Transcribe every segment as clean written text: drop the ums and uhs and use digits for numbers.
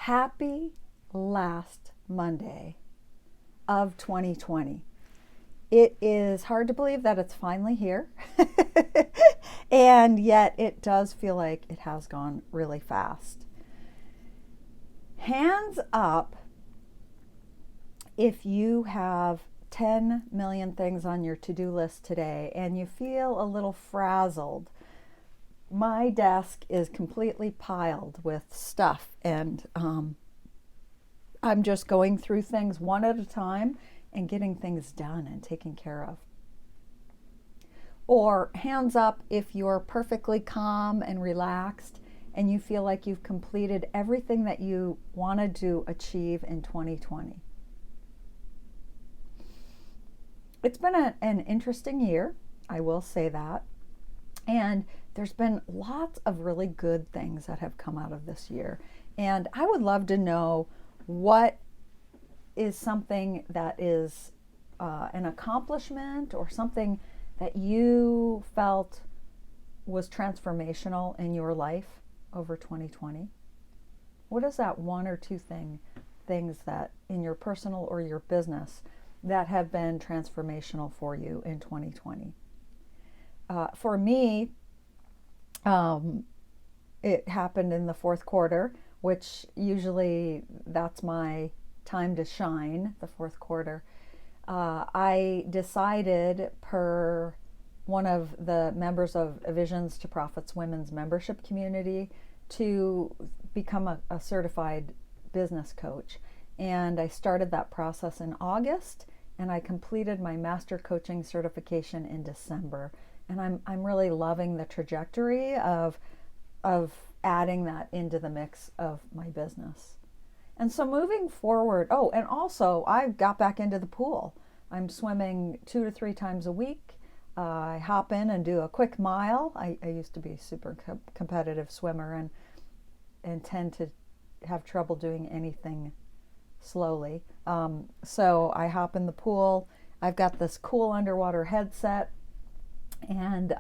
Happy last Monday of 2020. It is hard to believe that it's finally here. And yet it does feel like it has gone really fast. Hands up if you have 10 million things on your to-do list today and you feel a little frazzled. My desk is completely piled with stuff, and I'm just going through things one at a time and getting things done and taken care of. Or hands up if you're perfectly calm and relaxed and you feel like you've completed everything that you wanted to achieve in 2020. It's been an interesting year, I will say that. And there's been lots of really good things that have come out of this year. And I would love to know what is something that is an accomplishment or something that you felt was transformational in your life over 2020. What is that one or two things that in your personal or your business that have been transformational for you in 2020? For me, it happened in the fourth quarter, which usually that's my time to shine, the fourth quarter. I decided, per one of the members of Visions to Profits Women's membership community, to become a certified business coach. And I started that process in August, and I completed my master coaching certification in December. And I'm really loving the trajectory of adding that into the mix of my business. And so moving forward, and also I got back into the pool. I'm swimming 2 to 3 times a week. I hop in and do a quick mile. I used to be a super competitive swimmer and tend to have trouble doing anything slowly. So I hop in the pool. I've got this cool underwater headset, and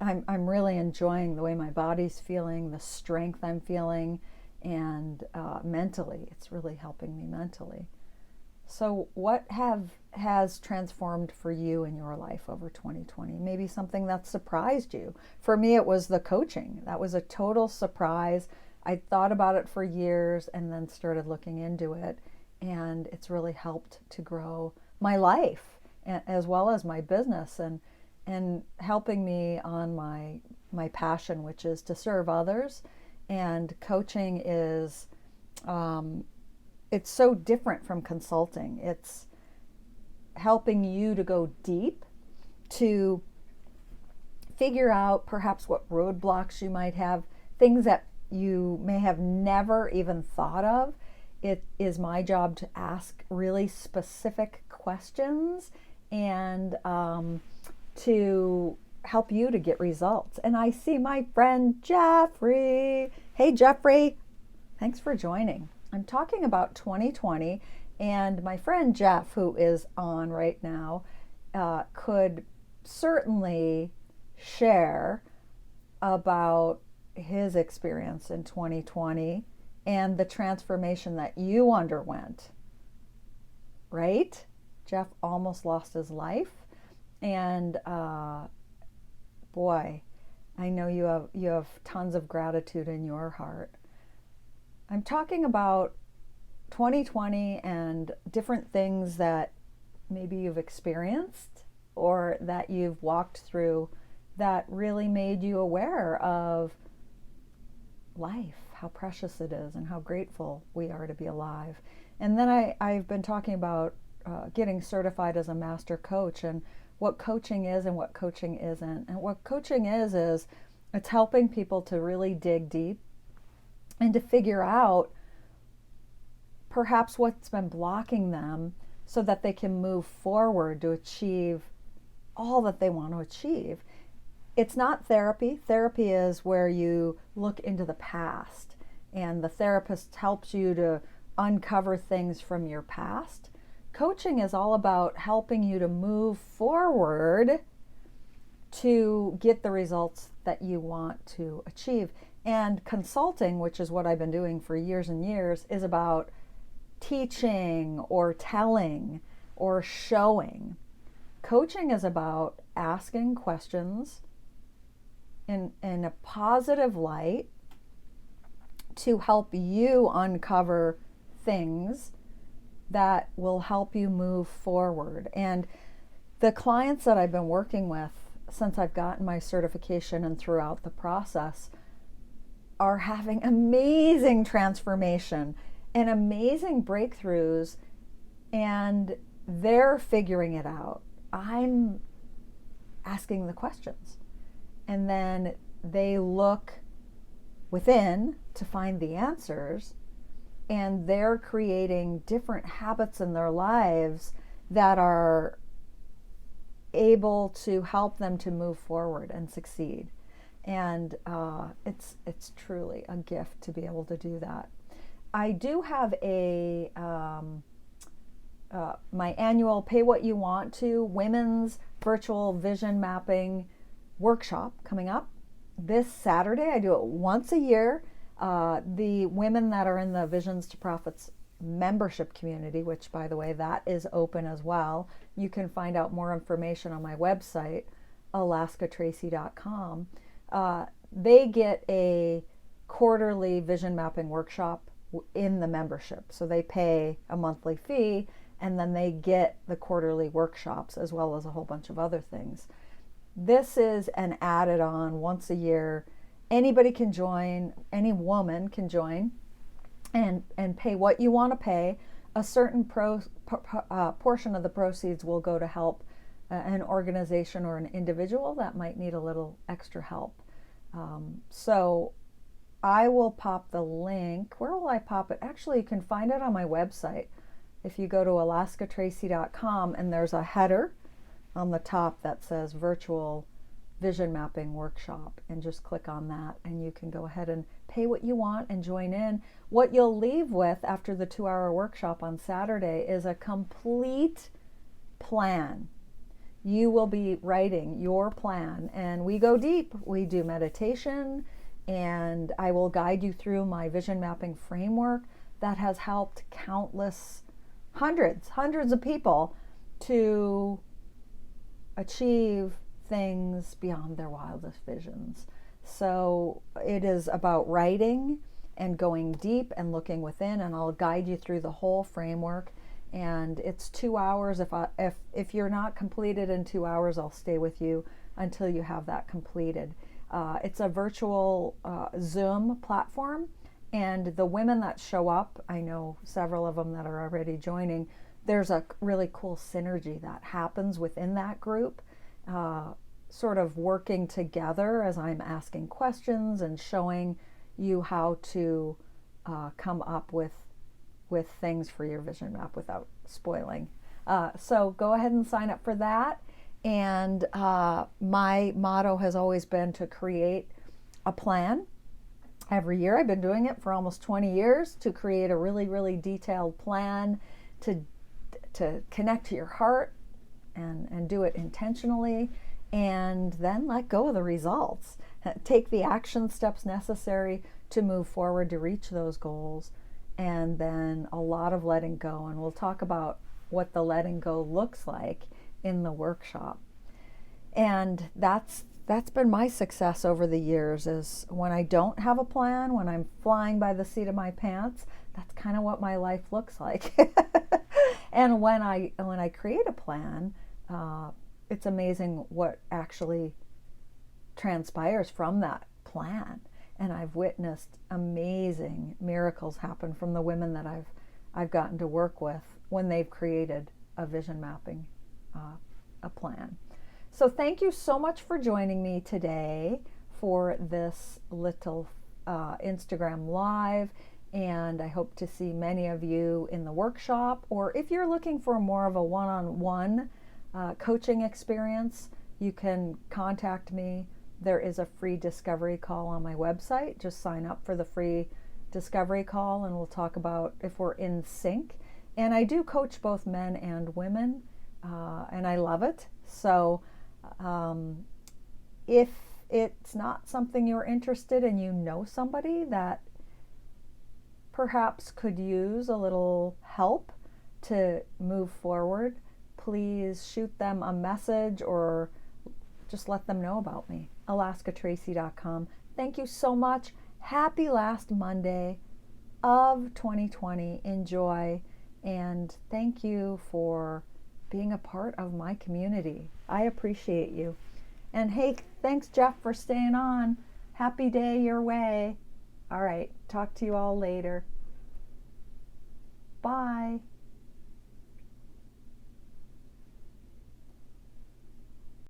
I'm really enjoying the way my body's feeling, the strength I'm feeling, and mentally, it's really helping me mentally. So what has transformed for you in your life over 2020? Maybe something that surprised you. For me, it was the coaching. That was a total surprise. I thought about it for years and then started looking into it, and it's really helped to grow my life as well as my business, and helping me on my passion, which is to serve others. And coaching is, it's so different from consulting. It's helping you to go deep, to figure out perhaps what roadblocks you might have, things that you may have never even thought of. It is my job to ask really specific questions and to help you to get results. And I see my friend Jeffrey. Hey, Jeffrey. Thanks for joining. I'm talking about 2020, and my friend Jeff, who is on right now, could certainly share about his experience in 2020 and the transformation that you underwent, right? Jeff almost lost his life. And boy, I know you have tons of gratitude in your heart. I'm talking about 2020 and different things that maybe you've experienced or that you've walked through that really made you aware of life, how precious it is, and how grateful we are to be alive. And then I've been talking about getting certified as a master coach, and what coaching is and what coaching isn't. And what coaching is it's helping people to really dig deep and to figure out perhaps what's been blocking them so that they can move forward to achieve all that they want to achieve. It's not therapy. Therapy is where you look into the past and the therapist helps you to uncover things from your past. Coaching is all about helping you to move forward to get the results that you want to achieve. And consulting, which is what I've been doing for years and years, is about teaching or telling or showing. Coaching is about asking questions in a positive light to help you uncover things that will help you move forward. And the clients that I've been working with since I've gotten my certification and throughout the process are having amazing transformation and amazing breakthroughs, and they're figuring it out. I'm asking the questions, and then they look within to find the answers, and they're creating different habits in their lives that are able to help them to move forward and succeed. And it's truly a gift to be able to do that. I do have my annual Pay What You Want To Women's Virtual Vision Mapping Workshop coming up this Saturday. I do it once a year. The women that are in the Visions to Profits membership community, which, by the way, that is open as well. You can find out more information on my website, alaskatracy.com. They get a quarterly vision mapping workshop in the membership. So they pay a monthly fee, and then they get the quarterly workshops as well as a whole bunch of other things. This is an added on once a year. Anybody can join, any woman can join and pay what you want to pay. A certain portion of the proceeds will go to help an organization or an individual that might need a little extra help. So I will pop the link. Where will I pop it? Actually, you can find it on my website. If you go to alaskatracy.com, and there's a header on the top that says Virtual Vision Mapping Workshop, and just click on that, and you can go ahead and pay what you want and join in. What you'll leave with after the 2-hour workshop on Saturday is a complete plan. You will be writing your plan, and we go deep. We do meditation, and I will guide you through my vision mapping framework that has helped countless, hundreds of people to achieve things beyond their wildest visions. So it is about writing and going deep and looking within, and I'll guide you through the whole framework. And it's 2 hours. If you're not completed in 2 hours, I'll stay with you until you have that completed. It's a virtual Zoom platform, and the women that show up, I know several of them that are already joining. There's a really cool synergy that happens within that group, sort of working together as I'm asking questions and showing you how to come up with things for your vision map without spoiling. So go ahead and sign up for that. And my motto has always been to create a plan every year. I've been doing it for almost 20 years, to create a really detailed plan to connect to your heart and do it intentionally, and then let go of the results. Take the action steps necessary to move forward to reach those goals, and then a lot of letting go. And we'll talk about what the letting go looks like in the workshop. And that's been my success over the years, is when I don't have a plan, when I'm flying by the seat of my pants, that's kind of what my life looks like. And when I create a plan, it's amazing what actually transpires from that plan. And I've witnessed amazing miracles happen from the women that I've gotten to work with when they've created a vision mapping a plan. So thank you so much for joining me today for this little Instagram Live, and I hope to see many of you in the workshop. Or if you're looking for more of a one-on-one coaching experience, you can contact me. There is a free discovery call on my website. Just sign up for the free discovery call, and we'll talk about if we're in sync. And I do coach both men and women, and I love it. So if it's not something you're interested in, you know somebody that perhaps could use a little help to move forward, please shoot them a message or just let them know about me. AlaskaTracy.com. Thank you so much. Happy last Monday of 2020. Enjoy. And thank you for being a part of my community. I appreciate you. And hey, thanks, Jeff, for staying on. Happy day your way. All right. Talk to you all later. Bye.